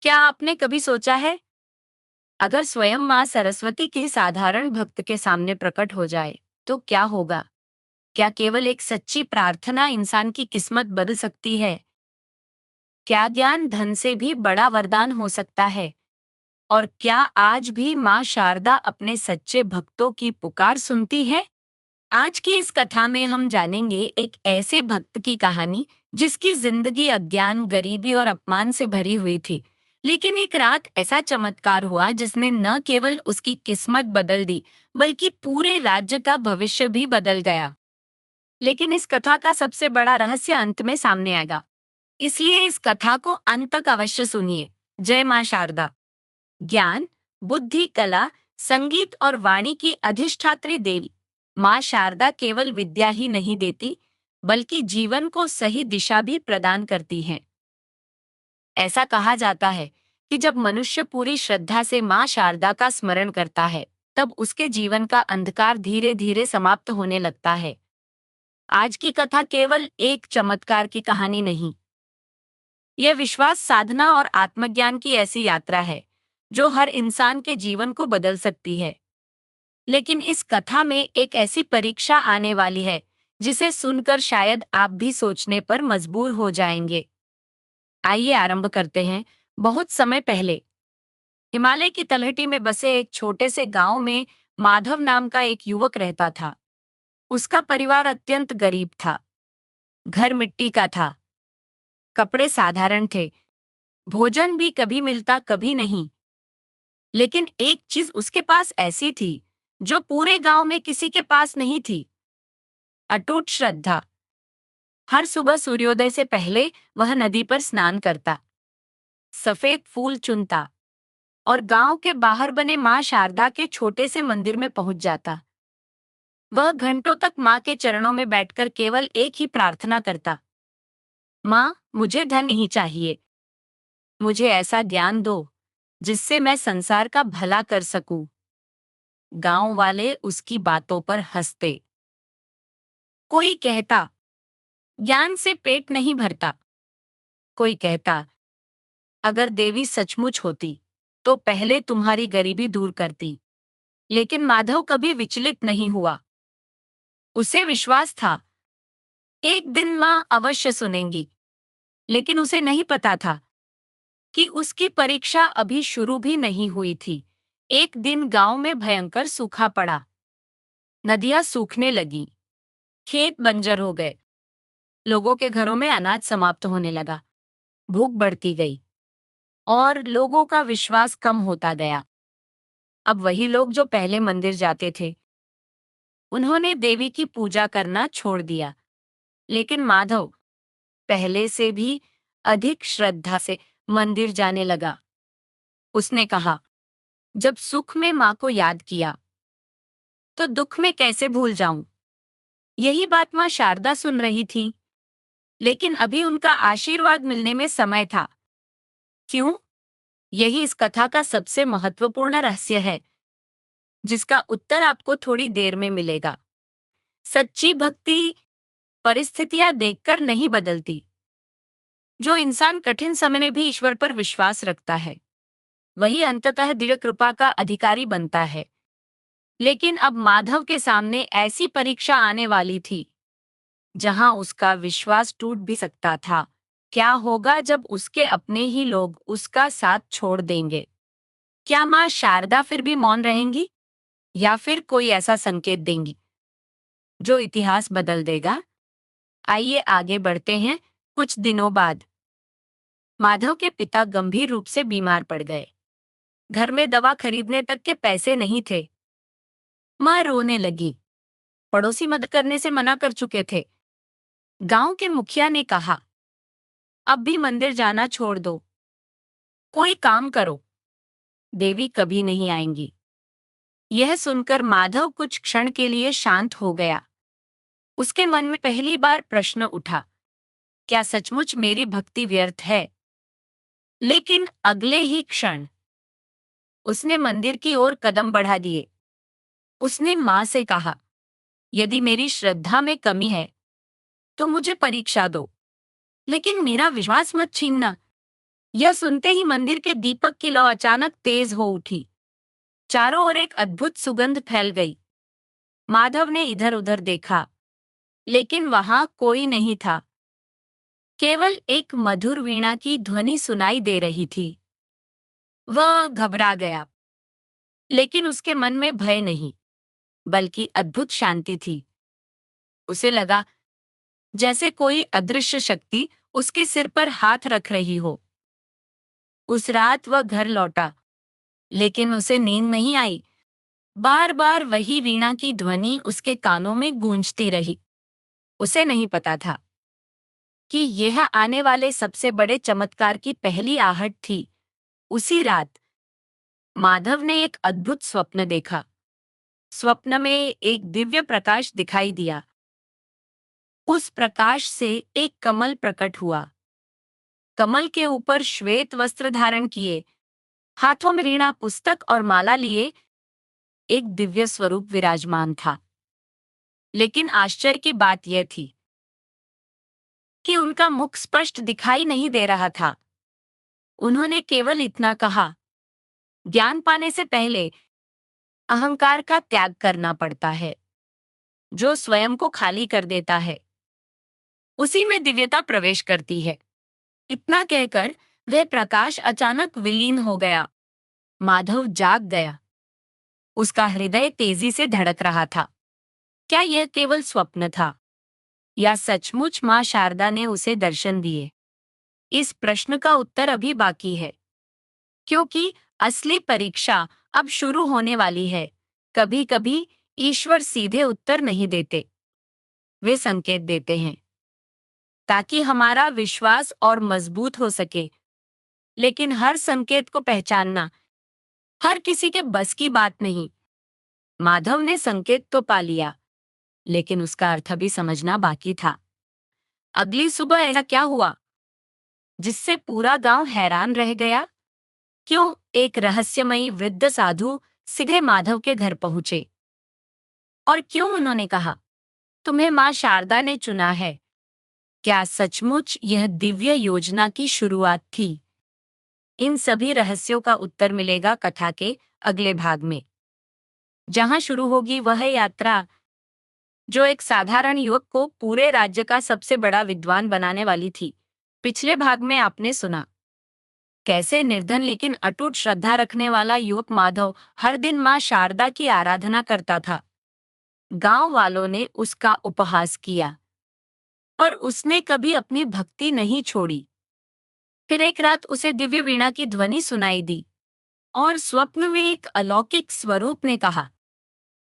क्या आपने कभी सोचा है, अगर स्वयं माँ सरस्वती के साधारण भक्त के सामने प्रकट हो जाए, तो क्या होगा? क्या केवल एक सच्ची प्रार्थना इंसान की किस्मत बदल सकती है? क्या ज्ञान धन से भी बड़ा वरदान हो सकता है? और क्या आज भी माँ शारदा अपने सच्चे भक्तों की पुकार सुनती है? आज की इस कथा में हम जानेंगे एक ऐसे भक्त की कहानी जिसकी जिंदगी अज्ञान, गरीबी और अपमान से भरी हुई थी। लेकिन एक रात ऐसा चमत्कार हुआ जिसने न केवल उसकी किस्मत बदल दी, बल्कि पूरे राज्य का भविष्य भी बदल गया। लेकिन इस कथा का सबसे बड़ा रहस्य अंत में सामने आएगा। इसलिए इस कथा को अंत तक अवश्य सुनिए। जय मां शारदा। ज्ञान, बुद्धि, कला, संगीत और वाणी की अधिष्ठात्री देवी मां शारदा केवल विद्या ही नहीं देती, बल्कि जीवन को सही दिशा भी प्रदान करती हैं। ऐसा कहा जाता है कि जब मनुष्य पूरी श्रद्धा से मां शारदा का स्मरण करता है, तब उसके जीवन का अंधकार धीरे धीरे समाप्त होने लगता है। आज की कथा केवल एक चमत्कार की कहानी नहीं, यह विश्वास, साधना और आत्मज्ञान की ऐसी यात्रा है जो हर इंसान के जीवन को बदल सकती है। लेकिन इस कथा में एक ऐसी परीक्षा आने वाली है जिसे सुनकर शायद आप भी सोचने पर मजबूर हो जाएंगे। आइए आरंभ करते हैं। बहुत समय पहले हिमालय की तलहटी में बसे एक छोटे से गांव में माधव नाम का एक युवक रहता था। उसका परिवार अत्यंत गरीब था। घर मिट्टी का था, कपड़े साधारण थे, भोजन भी कभी मिलता कभी नहीं। लेकिन एक चीज उसके पास ऐसी थी जो पूरे गांव में किसी के पास नहीं थी: अटूट श्रद्धा। हर सुबह सूर्योदय से पहले वह नदी पर स्नान करता, सफेद फूल चुनता और गांव के बाहर बने मां शारदा के छोटे से मंदिर में पहुंच जाता। वह घंटों तक मां के चरणों में बैठकर केवल एक ही प्रार्थना करता: मां, मुझे धन नहीं चाहिए, मुझे ऐसा ज्ञान दो जिससे मैं संसार का भला कर सकूं। गांव वाले उसकी बातों पर हंसते। कोई कहता, ज्ञान से पेट नहीं भरता। कोई कहता, अगर देवी सचमुच होती तो पहले तुम्हारी गरीबी दूर करती। लेकिन माधव कभी विचलित नहीं हुआ। उसे विश्वास था, एक दिन मां अवश्य सुनेंगी। लेकिन उसे नहीं पता था कि उसकी परीक्षा अभी शुरू भी नहीं हुई थी। एक दिन गांव में भयंकर सूखा पड़ा। नदियां सूखने लगी, खेत बंजर हो गए, लोगों के घरों में अनाज समाप्त होने लगा, भूख बढ़ती गई और लोगों का विश्वास कम होता गया। अब वही लोग जो पहले मंदिर जाते थे, उन्होंने देवी की पूजा करना छोड़ दिया। लेकिन माधव पहले से भी अधिक श्रद्धा से मंदिर जाने लगा। उसने कहा, जब सुख में मां को याद किया तो दुख में कैसे भूल जाऊं। यही बात मां शारदा सुन रही थी, लेकिन अभी उनका आशीर्वाद मिलने में समय था। क्यों? यही इस कथा का सबसे महत्वपूर्ण रहस्य है, जिसका उत्तर आपको थोड़ी देर में मिलेगा। सच्ची भक्ति परिस्थितियां देखकर नहीं बदलती। जो इंसान कठिन समय में भी ईश्वर पर विश्वास रखता है, वही अंततः दिव्य कृपा का अधिकारी बनता है। लेकिन अब माधव के सामने ऐसी परीक्षा आने वाली थी जहां उसका विश्वास टूट भी सकता था। क्या होगा जब उसके अपने ही लोग उसका साथ छोड़ देंगे? क्या मां शारदा फिर भी मौन रहेंगी, या फिर कोई ऐसा संकेत देंगी जो इतिहास बदल देगा? आइए आगे बढ़ते हैं। कुछ दिनों बाद माधव के पिता गंभीर रूप से बीमार पड़ गए। घर में दवा खरीदने तक के पैसे नहीं थे। मां रोने लगी। पड़ोसी मदद करने से मना कर चुके थे। गांव के मुखिया ने कहा, अब भी मंदिर जाना छोड़ दो, कोई काम करो, देवी कभी नहीं आएंगी। यह सुनकर माधव कुछ क्षण के लिए शांत हो गया। उसके मन में पहली बार प्रश्न उठा, क्या सचमुच मेरी भक्ति व्यर्थ है? लेकिन अगले ही क्षण उसने मंदिर की ओर कदम बढ़ा दिए। उसने मां से कहा, यदि मेरी श्रद्धा में कमी है तो मुझे परीक्षा दो, लेकिन मेरा विश्वास मत छीनना। यह सुनते ही मंदिर के दीपक की लौ अचानक तेज हो उठी। चारों ओर एक अद्भुत सुगंध फैल गई। माधव ने इधर उधर देखा, लेकिन वहां कोई नहीं था। केवल एक मधुर वीणा की ध्वनि सुनाई दे रही थी। वह घबरा गया, लेकिन उसके मन में भय नहीं, बल्कि अद्भुत शांति थी। उसे लगा जैसे कोई अदृश्य शक्ति उसके सिर पर हाथ रख रही हो। उस रात वह घर लौटा, लेकिन उसे नींद नहीं आई। बार बार वही वीणा की ध्वनि उसके कानों में गूंजती रही। उसे नहीं पता था कि यह आने वाले सबसे बड़े चमत्कार की पहली आहट थी। उसी रात माधव ने एक अद्भुत स्वप्न देखा। स्वप्न में एक दिव्य प्रकाश दिखाई दिया। उस प्रकाश से एक कमल प्रकट हुआ। कमल के ऊपर श्वेत वस्त्र धारण किए, हाथों में वीणा, पुस्तक और माला लिए एक दिव्य स्वरूप विराजमान था। लेकिन आश्चर्य की बात यह थी कि उनका मुख स्पष्ट दिखाई नहीं दे रहा था। उन्होंने केवल इतना कहा, ज्ञान पाने से पहले अहंकार का त्याग करना पड़ता है। जो स्वयं को खाली कर देता है, उसी में दिव्यता प्रवेश करती है। इतना कहकर वह प्रकाश अचानक विलीन हो गया। माधव जाग गया। उसका हृदय तेजी से धड़क रहा था। क्या यह केवल स्वप्न था, या सचमुच मां शारदा ने उसे दर्शन दिए? इस प्रश्न का उत्तर अभी बाकी है, क्योंकि असली परीक्षा अब शुरू होने वाली है। कभी कभी ईश्वर सीधे उत्तर नहीं देते, वे संकेत देते हैं ताकि हमारा विश्वास और मजबूत हो सके। लेकिन हर संकेत को पहचानना हर किसी के बस की बात नहीं। माधव ने संकेत तो पा लिया, लेकिन उसका अर्थ भी समझना बाकी था। अगली सुबह ऐसा क्या हुआ जिससे पूरा गांव हैरान रह गया? क्यों एक रहस्यमयी वृद्ध साधु सीधे माधव के घर पहुंचे? और क्यों उन्होंने कहा, तुम्हें मां शारदा ने चुना है? क्या सचमुच यह दिव्य योजना की शुरुआत थी? इन सभी रहस्यों का उत्तर मिलेगा कथा के अगले भाग में। जहां शुरू होगी वह यात्रा जो एक साधारण युवक को पूरे राज्य का सबसे बड़ा विद्वान बनाने वाली थी। पिछले भाग में आपने सुना कैसे निर्धन लेकिन अटूट श्रद्धा रखने वाला युवक माधव हर दिन मां शारदा की आराधना करता था। गांव वालों ने उसका उपहास किया, और उसने कभी अपनी भक्ति नहीं छोड़ी। फिर एक रात उसे दिव्य वीणा की ध्वनि सुनाई दी, और स्वप्न में एक अलौकिक स्वरूप ने कहा,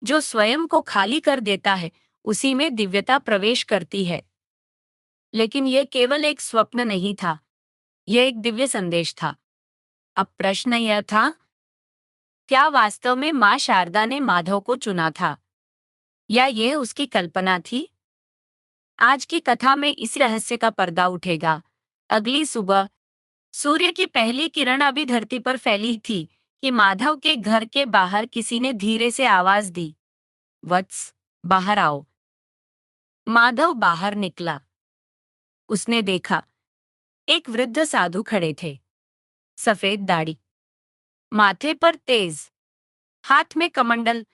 जो स्वयं को खाली कर देता है, उसी में दिव्यता प्रवेश करती है। लेकिन यह केवल एक स्वप्न नहीं था, यह एक दिव्य संदेश था। अब प्रश्न यह था, क्या वास्तव में मां शारदा ने माधव को चुना था, या यह उसकी कल्पना थी? आज की कथा में इस रहस्य का पर्दा उठेगा। अगली सुबह सूर्य की पहली किरण अभी धरती पर फैली थी कि माधव के घर के बाहर किसी ने धीरे से आवाज दी, वत्स, बाहर आओ। माधव बाहर निकला। उसने देखा एक वृद्ध साधु खड़े थे। सफेद दाढ़ी, माथे पर तेज, हाथ में कमंडल,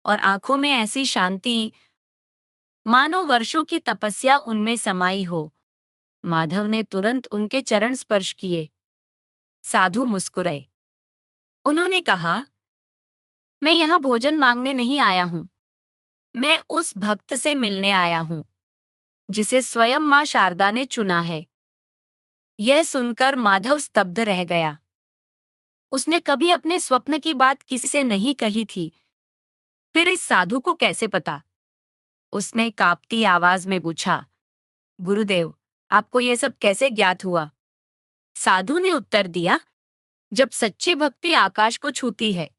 और आंखों में ऐसी शांति मानो वर्षों की तपस्या उनमें समाई हो। माधव ने तुरंत उनके चरण स्पर्श किए। साधु मुस्कुराए। उन्होंने कहा, मैं यहाँ भोजन मांगने नहीं आया हूँ, मैं उस भक्त से मिलने आया हूँ जिसे स्वयं मां शारदा ने चुना है। यह सुनकर माधव स्तब्ध रह गया। उसने कभी अपने स्वप्न की बात किसी से नहीं कही थी, फिर इस साधु को कैसे पता? उसने कांपती आवाज में पूछा, गुरुदेव, आपको यह सब कैसे ज्ञात हुआ? साधु ने उत्तर दिया, जब सच्ची भक्ति आकाश को छूती है,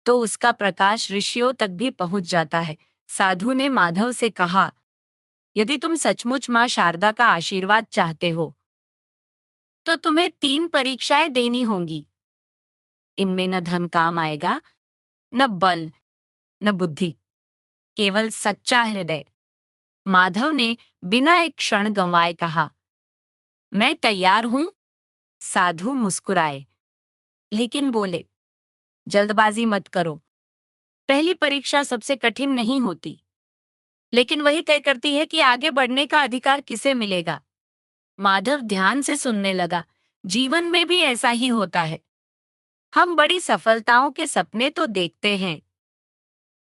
तो उसका प्रकाश ऋषियों तक भी पहुंच जाता है। साधु ने माधव से कहा, यदि तुम सचमुच मां शारदा का आशीर्वाद चाहते हो, तो तुम्हें 3 परीक्षाएं देनी होंगी। इनमें न धन काम आएगा, न बल, न बुद्धि, केवल सच्चा हृदय। माधव ने बिना एक क्षण गंवाए कहा, मैं तैयार हूं। साधु मुस्कुराए, लेकिन बोले, जल्दबाजी मत करो। पहली परीक्षा सबसे कठिन नहीं होती, लेकिन वही तय करती है कि आगे बढ़ने का अधिकार किसे मिलेगा। माधव ध्यान से सुनने लगा। जीवन में भी ऐसा ही होता है। हम बड़ी सफलताओं के सपने तो देखते हैं,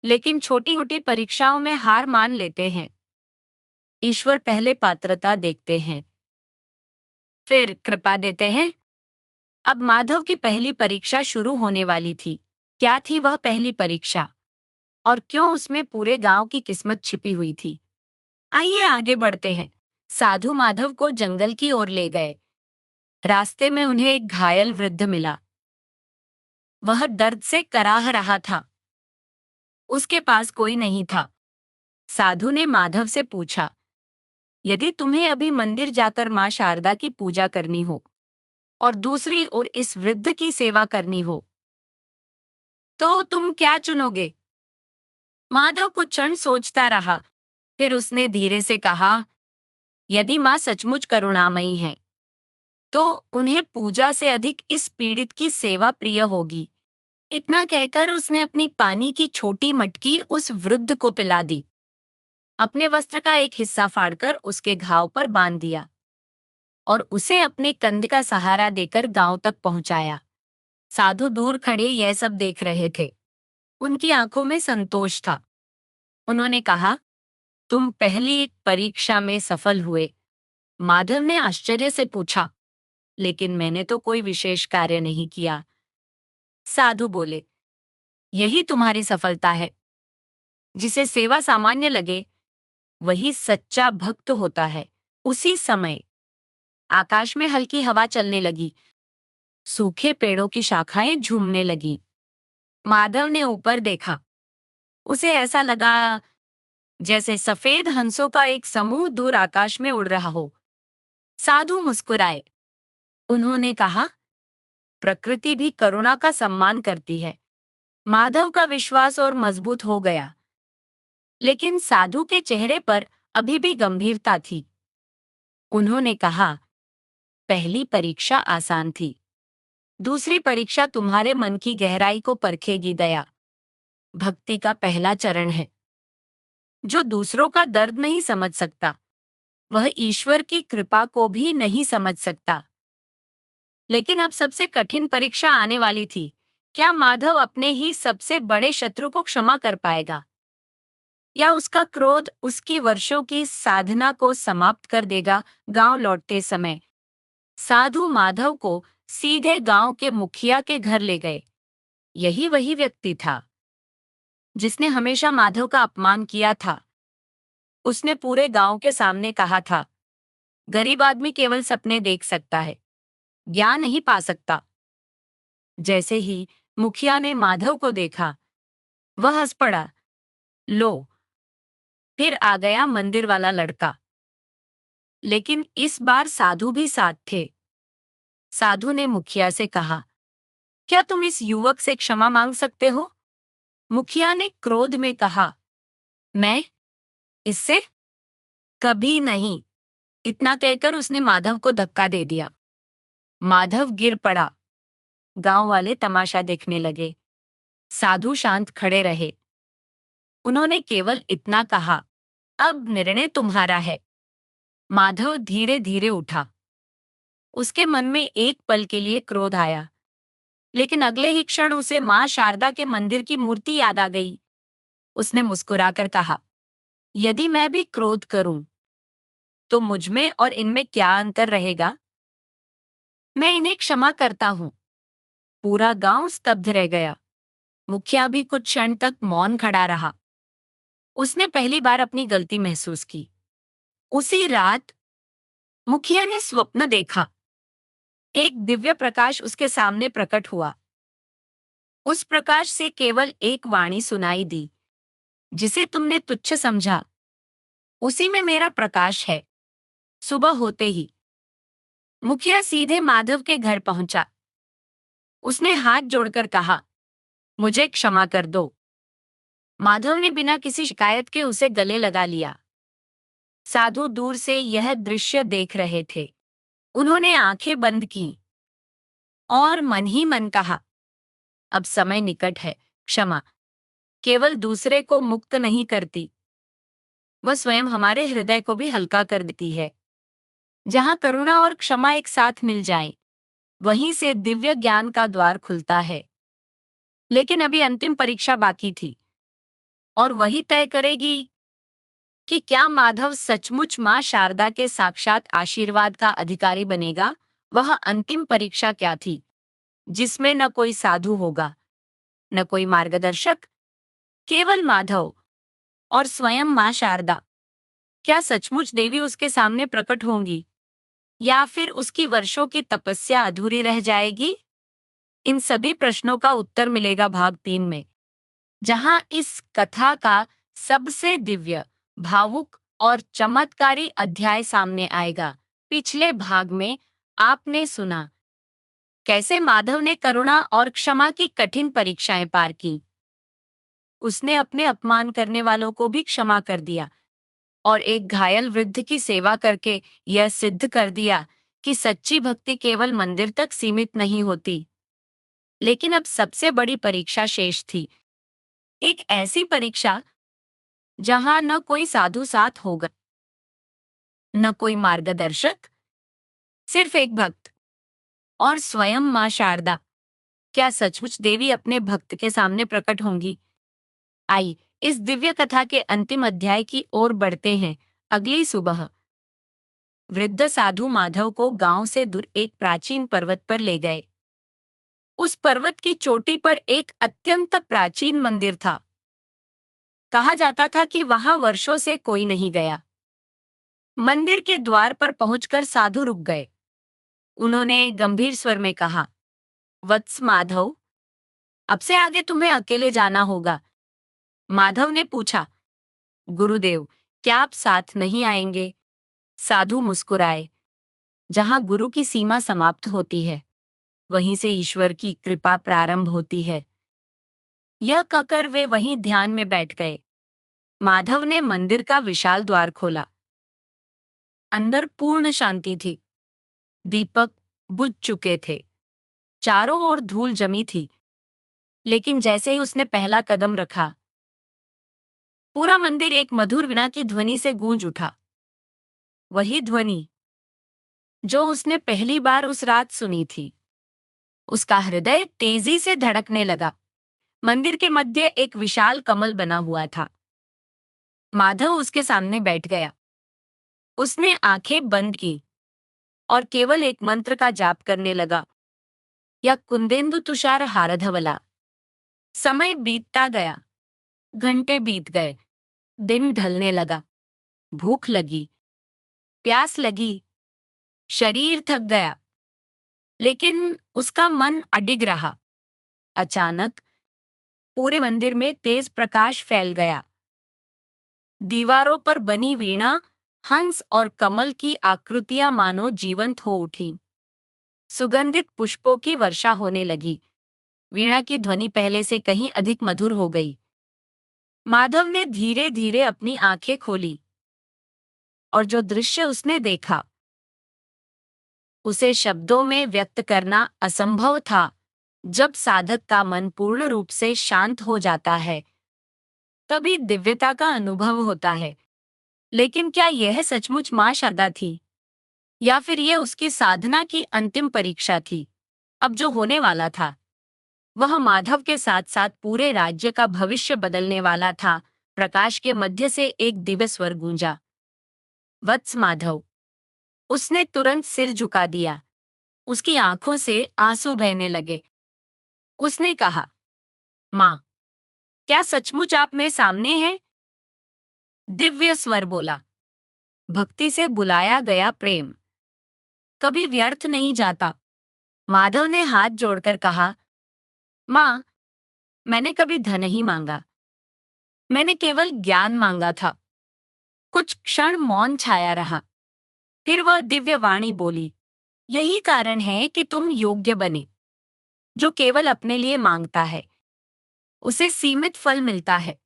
लेकिन छोटी छोटी परीक्षाओं में हार मान लेते हैं। ईश्वर पहले पात्रता देखते हैं, फिर कृपा देते हैं। अब माधव की पहली परीक्षा शुरू होने वाली थी। क्या थी वह पहली परीक्षा, और क्यों उसमें पूरे गांव की किस्मत छिपी हुई थी? आइए आगे बढ़ते हैं। साधु माधव को जंगल की ओर ले गए। रास्ते में उन्हें एक घायल वृद्ध मिला। वह दर्द से कराह रहा था। उसके पास कोई नहीं था। साधु ने माधव से पूछा, यदि तुम्हें अभी मंदिर जाकर मां शारदा की पूजा करनी हो और दूसरी ओर इस वृद्ध की सेवा करनी हो, तो तुम क्या चुनोगे? माधव कुछ क्षण सोचता रहा। फिर उसने धीरे से कहा, यदि मां सचमुच करुणामयी है, तो उन्हें पूजा से अधिक इस पीड़ित की सेवा प्रिय होगी। इतना कहकर उसने अपनी पानी की छोटी मटकी उस वृद्ध को पिला दी। अपने वस्त्र का एक हिस्सा फाड़कर उसके घाव पर बांध दिया और उसे अपने कंधे का सहारा देकर गांव तक पहुंचाया। साधु दूर खड़े यह सब देख रहे थे। उनकी आंखों में संतोष था। उन्होंने कहा, तुम पहली परीक्षा में सफल हुए। माधव ने आश्चर्य से पूछा, लेकिन मैंने तो कोई विशेष कार्य नहीं किया। साधु बोले, यही तुम्हारी सफलता है। जिसे सेवा सामान्य लगे, वही सच्चा भक्त होता है। उसी समय आकाश में हल्की हवा चलने लगी। सूखे पेड़ों की शाखाएं झूमने लगी। माधव ने ऊपर देखा। उसे ऐसा लगा जैसे सफेद हंसों का एक समूह दूर आकाश में उड़ रहा हो। साधु मुस्कुराए। उन्होंने कहा, प्रकृति भी करुणा का सम्मान करती है। माधव का विश्वास और मजबूत हो गया, लेकिन साधु के चेहरे पर अभी भी गंभीरता थी। उन्होंने कहा, पहली परीक्षा आसान थी, दूसरी परीक्षा तुम्हारे मन की गहराई को परखेगी। दया भक्ति का पहला चरण है। जो दूसरों का दर्द नहीं समझ सकता, वह ईश्वर की कृपा को भी नहीं समझ सकता। लेकिन अब सबसे कठिन परीक्षा आने वाली थी। क्या माधव अपने ही सबसे बड़े शत्रु को क्षमा कर पाएगा, या उसका क्रोध उसकी वर्षों की साधना को समाप्त कर देगा? गांव लौटते समय साधु माधव को सीधे गांव के मुखिया के घर ले गए। यही वही व्यक्ति था जिसने हमेशा माधव का अपमान किया था। उसने पूरे गांव के सामने कहा था, गरीब आदमी केवल सपने देख सकता है, ज्ञान नहीं पा सकता। जैसे ही मुखिया ने माधव को देखा, वह हंस पड़ा। लो, फिर आ गया मंदिर वाला लड़का। लेकिन इस बार साधु भी साथ थे। साधु ने मुखिया से कहा, क्या तुम इस युवक से क्षमा मांग सकते हो? मुखिया ने क्रोध में कहा, मैं इससे कभी नहीं। इतना कहकर उसने माधव को धक्का दे दिया। माधव गिर पड़ा। गांव वाले तमाशा देखने लगे। साधु शांत खड़े रहे। उन्होंने केवल इतना कहा, अब निर्णय तुम्हारा है। माधव धीरे धीरे उठा। उसके मन में एक पल के लिए क्रोध आया, लेकिन अगले ही क्षण उसे मां शारदा के मंदिर की मूर्ति याद आ गई। उसने मुस्कुराकर कहा, यदि मैं भी क्रोध करूं, तो मुझमें और इनमें क्या अंतर रहेगा? मैं इन्हें क्षमा करता हूं। पूरा गांव स्तब्ध रह गया। मुखिया भी कुछ क्षण तक मौन खड़ा रहा। उसने पहली बार अपनी गलती महसूस की। उसी रात मुखिया ने स्वप्न देखा। एक दिव्य प्रकाश उसके सामने प्रकट हुआ। उस प्रकाश से केवल एक वाणी सुनाई दी, जिसे तुमने तुच्छ समझा, उसी में मेरा प्रकाश है। सुबह होते ही मुखिया सीधे माधव के घर पहुंचा। उसने हाथ जोड़कर कहा, मुझे क्षमा कर दो। माधव ने बिना किसी शिकायत के उसे गले लगा लिया। साधु दूर से यह दृश्य देख रहे थे। उन्होंने आंखें बंद की। और मन ही मन कहा, अब समय निकट है। क्षमा केवल दूसरे को मुक्त नहीं करती, वह स्वयं हमारे हृदय को भी हल्का कर देती है। जहां करुणा और क्षमा एक साथ मिल जाएं, वहीं से दिव्य ज्ञान का द्वार खुलता है। लेकिन अभी अंतिम परीक्षा बाकी थी, और वही तय करेगी कि क्या माधव सचमुच मां शारदा के साक्षात आशीर्वाद का अधिकारी बनेगा। वह अंतिम परीक्षा क्या थी, जिसमें न कोई साधु होगा, न कोई मार्गदर्शक, केवल माधव और स्वयं मां शारदा। क्या सचमुच देवी उसके सामने प्रकट होंगी, या फिर उसकी वर्षों की तपस्या अधूरी रह जाएगी? इन सभी प्रश्नों का उत्तर मिलेगा भाग 3 में, जहां इस कथा का सबसे दिव्य, भावुक और चमत्कारी अध्याय सामने आएगा। पिछले भाग में आपने सुना कैसे माधव ने करुणा और क्षमा की कठिन परीक्षाएं पार की। उसने अपने अपमान करने वालों को भी क्षमा कर दिया, और एक घायल वृद्ध की सेवा करके यह सिद्ध कर दिया कि सच्ची भक्ति केवल मंदिर तक सीमित नहीं होती। लेकिन अब सबसे बड़ी परीक्षा शेष थी, एक ऐसी परीक्षा जहां न कोई साधु साथ होगा, न कोई मार्गदर्शक, सिर्फ एक भक्त और स्वयं मां शारदा। क्या सचमुच देवी अपने भक्त के सामने प्रकट होंगी? आई इस दिव्य कथा के अंतिम अध्याय की ओर बढ़ते हैं। अगली सुबह वृद्ध साधु माधव को गांव से दूर एक प्राचीन पर्वत पर ले गए। उस पर्वत की चोटी पर एक अत्यंत प्राचीन मंदिर था। कहा जाता था कि वहां वर्षों से कोई नहीं गया। मंदिर के द्वार पर पहुंचकर साधु रुक गए। उन्होंने गंभीर स्वर में कहा, वत्स माधव, अब से आगे तुम्हें अकेले जाना होगा। माधव ने पूछा, गुरुदेव, क्या आप साथ नहीं आएंगे? साधु मुस्कुराए। जहां गुरु की सीमा समाप्त होती है, वहीं से ईश्वर की कृपा प्रारंभ होती है। यह कहकर वे वहीं ध्यान में बैठ गए। माधव ने मंदिर का विशाल द्वार खोला। अंदर पूर्ण शांति थी। दीपक बुझ चुके थे। चारों ओर धूल जमी थी। लेकिन जैसे ही उसने पहला कदम रखा, पूरा मंदिर एक मधुर वीणा की ध्वनि से गूंज उठा। वही ध्वनि जो उसने पहली बार उस रात सुनी थी। उसका हृदय तेजी से धड़कने लगा। मंदिर के मध्य एक विशाल कमल बना हुआ था। माधव उसके सामने बैठ गया। उसने आंखें बंद की और केवल एक मंत्र का जाप करने लगा, या कुंदेंदु तुषार हारधवला। समय बीतता गया। घंटे बीत गए। दिन ढलने लगा। भूख लगी, प्यास लगी, शरीर थक गया, लेकिन उसका मन अडिग रहा। अचानक पूरे मंदिर में तेज प्रकाश फैल गया। दीवारों पर बनी वीणा, हंस और कमल की आकृतियां मानो जीवंत हो उठी। सुगंधित पुष्पों की वर्षा होने लगी। वीणा की ध्वनि पहले से कहीं अधिक मधुर हो गई। माधव ने धीरे धीरे अपनी आंखें खोली, और जो दृश्य उसने देखा, उसे शब्दों में व्यक्त करना असंभव था। जब साधक का मन पूर्ण रूप से शांत हो जाता है, तभी दिव्यता का अनुभव होता है। लेकिन क्या यह सचमुच मां शारदा थी, या फिर यह उसकी साधना की अंतिम परीक्षा थी? अब जो होने वाला था, वह माधव के साथ साथ पूरे राज्य का भविष्य बदलने वाला था। प्रकाश के मध्य से एक दिव्य स्वर गूंजा, वत्स माधव। उसने तुरंत सिर झुका दिया। उसकी आंखों से आंसू बहने लगे। उसने कहा, मां, क्या सचमुच आप मेरे सामने हैं? दिव्य स्वर बोला, भक्ति से बुलाया गया प्रेम कभी व्यर्थ नहीं जाता। माधव ने हाथ जोड़कर कहा, मां, मैंने कभी धन नहीं मांगा, मैंने केवल ज्ञान मांगा था। कुछ क्षण मौन छाया रहा। फिर वह दिव्य वाणी बोली, यही कारण है कि तुम योग्य बने। जो केवल अपने लिए मांगता है, उसे सीमित फल मिलता है।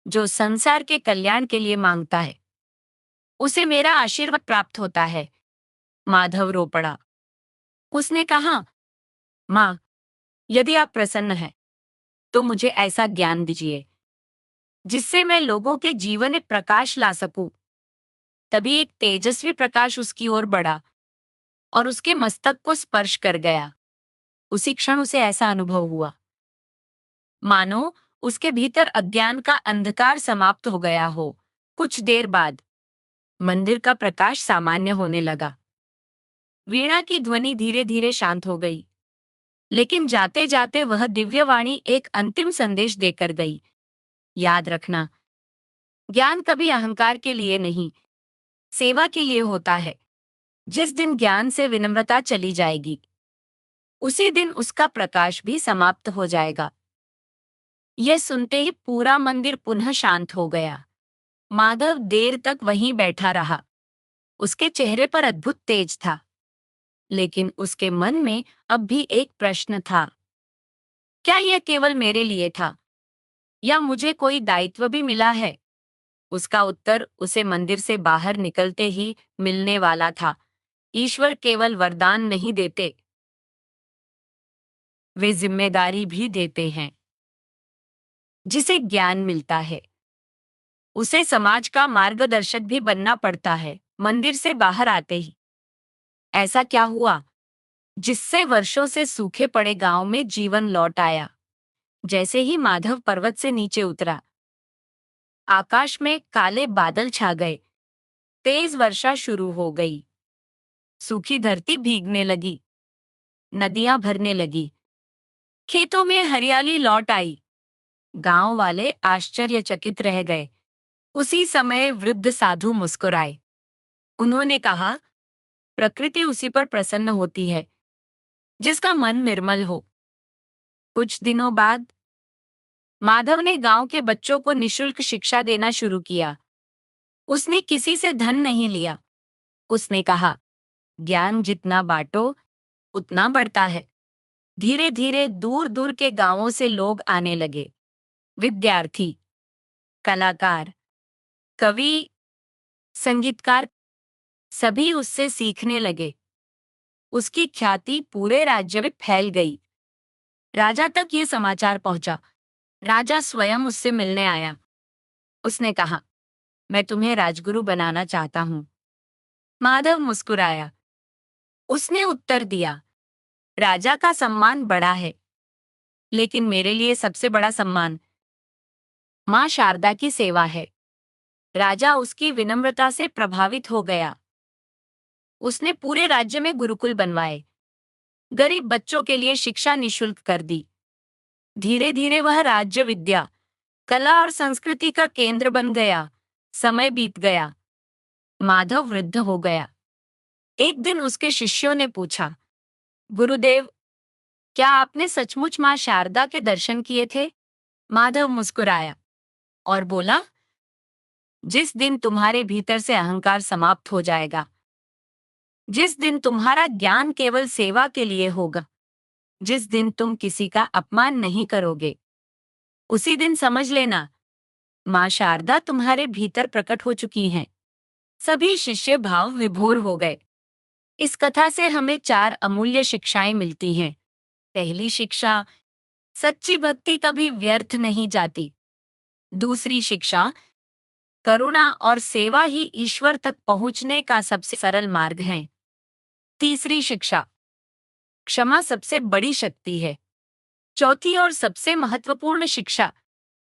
जो संसार के कल्याण के लिए मांगता है, उसे मेरा आशीर्वाद प्राप्त होता है। माधव रो पड़ा। उसने कहा, माँ, यदि आप प्रसन्न हैं, तो मुझे ऐसा ज्ञान दीजिए जिससे मैं लोगों के जीवन में प्रकाश ला सकूं। तभी एक तेजस्वी प्रकाश उसकी ओर बढ़ा और उसके मस्तक को स्पर्श कर गया। उसी क्षण उसे ऐसा अनुभव हुआ मानो उसके भीतर अज्ञान का अंधकार समाप्त हो गया हो। कुछ देर बाद मंदिर का प्रकाश सामान्य होने लगा। वीणा की ध्वनि धीरे धीरे शांत हो गई, लेकिन जाते जाते वह दिव्यवाणी एक अंतिम संदेश देकर गई। याद रखना, ज्ञान कभी अहंकार के लिए नहीं, सेवा के लिए होता है। जिस दिन ज्ञान से विनम्रता चली जाएगी, उसी दिन उसका प्रकाश भी समाप्त हो जाएगा। यह सुनते ही पूरा मंदिर पुनः शांत हो गया। माधव देर तक वहीं बैठा रहा। उसके चेहरे पर अद्भुत तेज था, लेकिन उसके मन में अब भी एक प्रश्न था। क्या यह केवल मेरे लिए था, या मुझे कोई दायित्व भी मिला है? उसका उत्तर उसे मंदिर से बाहर निकलते ही मिलने वाला था। ईश्वर केवल वरदान नहीं देते, वे जिम्मेदारी भी देते हैं। जिसे ज्ञान मिलता है, उसे समाज का मार्गदर्शक भी बनना पड़ता है। मंदिर से बाहर आते ही ऐसा क्या हुआ जिससे वर्षों से सूखे पड़े गांव में जीवन लौट आया? जैसे ही माधव पर्वत से नीचे उतरा, आकाश में काले बादल छा गए। तेज वर्षा शुरू हो गई। सूखी धरती भीगने लगी, नदियां भरने लगी, खेतों में हरियाली लौट आई। गांव वाले आश्चर्यचकित रह गए। उसी समय वृद्ध साधु मुस्कुराए। उन्होंने कहा, प्रकृति उसी पर प्रसन्न होती है जिसका मन निर्मल हो। कुछ दिनों बाद माधव ने गांव के बच्चों को निशुल्क शिक्षा देना शुरू किया। उसने किसी से धन नहीं लिया। उसने कहा, ज्ञान जितना बांटो उतना बढ़ता है। धीरे धीरे दूर दूर के गांवों से लोग आने लगे। विद्यार्थी, कलाकार, कवि, संगीतकार, सभी उससे सीखने लगे। उसकी ख्याति पूरे राज्य में फैल गई। राजा तक ये समाचार पहुंचा। राजा स्वयं उससे मिलने आया। उसने कहा, मैं तुम्हें राजगुरु बनाना चाहता हूं। माधव मुस्कुराया। उसने उत्तर दिया, राजा का सम्मान बड़ा है, लेकिन मेरे लिए सबसे बड़ा सम्मान मां शारदा की सेवा है। राजा उसकी विनम्रता से प्रभावित हो गया। उसने पूरे राज्य में गुरुकुल बनवाए, गरीब बच्चों के लिए शिक्षा निशुल्क कर दी। धीरे धीरे वह राज्य विद्या, कला और संस्कृति का केंद्र बन गया। समय बीत गया। माधव वृद्ध हो गया। एक दिन उसके शिष्यों ने पूछा, गुरुदेव, क्या आपने सचमुच मां शारदा के दर्शन किए थे? माधव मुस्कुराया और बोला, जिस दिन तुम्हारे भीतर से अहंकार समाप्त हो जाएगा, जिस दिन तुम्हारा ज्ञान केवल सेवा के लिए होगा, जिस दिन तुम किसी का अपमान नहीं करोगे, उसी दिन समझ लेना, मां शारदा तुम्हारे भीतर प्रकट हो चुकी हैं। सभी शिष्य भाव विभोर हो गए। इस कथा से हमें 4 अमूल्य शिक्षाएं मिलती हैं। पहली शिक्षा, सच्ची भक्ति कभी व्यर्थ नहीं जाती। दूसरी शिक्षा, करुणा और सेवा ही ईश्वर तक पहुंचने का सबसे सरल मार्ग है। तीसरी शिक्षा, क्षमा सबसे बड़ी शक्ति है। चौथी और सबसे महत्वपूर्ण शिक्षा,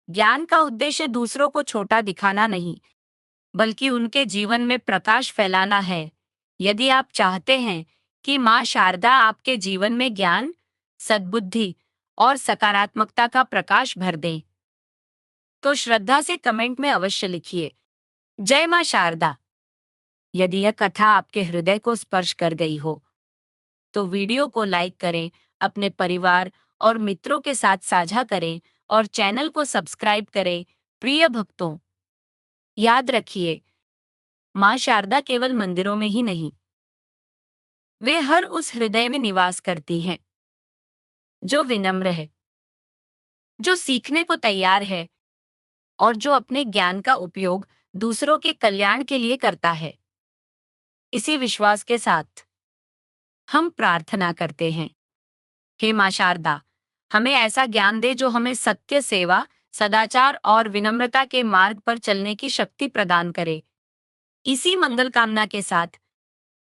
ज्ञान का उद्देश्य दूसरों को छोटा दिखाना नहीं, बल्कि उनके जीवन में प्रकाश फैलाना है। यदि आप चाहते हैं कि मां शारदा आपके जीवन में ज्ञान, सद्बुद्धि और सकारात्मकता का प्रकाश भर दें, तो श्रद्धा से कमेंट में अवश्य लिखिए, जय मां शारदा। यदि यह कथा आपके हृदय को स्पर्श कर गई हो, तो वीडियो को लाइक करें, अपने परिवार और मित्रों के साथ साझा करें और चैनल को सब्सक्राइब करें। प्रिय भक्तों, याद रखिए, मां शारदा केवल मंदिरों में ही नहीं, वे हर उस हृदय में निवास करती हैं जो विनम्र है, जो सीखने को तैयार है और जो अपने ज्ञान का उपयोग दूसरों के कल्याण के लिए करता है। इसी विश्वास के साथ हम प्रार्थना करते हैं, हे माँ शारदा, हमें ऐसा ज्ञान दे जो हमें सत्य, सेवा, सदाचार और विनम्रता के मार्ग पर चलने की शक्ति प्रदान करे। इसी मंगल कामना के साथ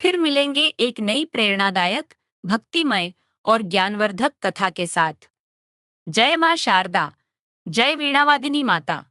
फिर मिलेंगे एक नई प्रेरणादायक, भक्तिमय और ज्ञानवर्धक कथा के साथ। जय माँ शारदा, जय वीणावादिनी माता।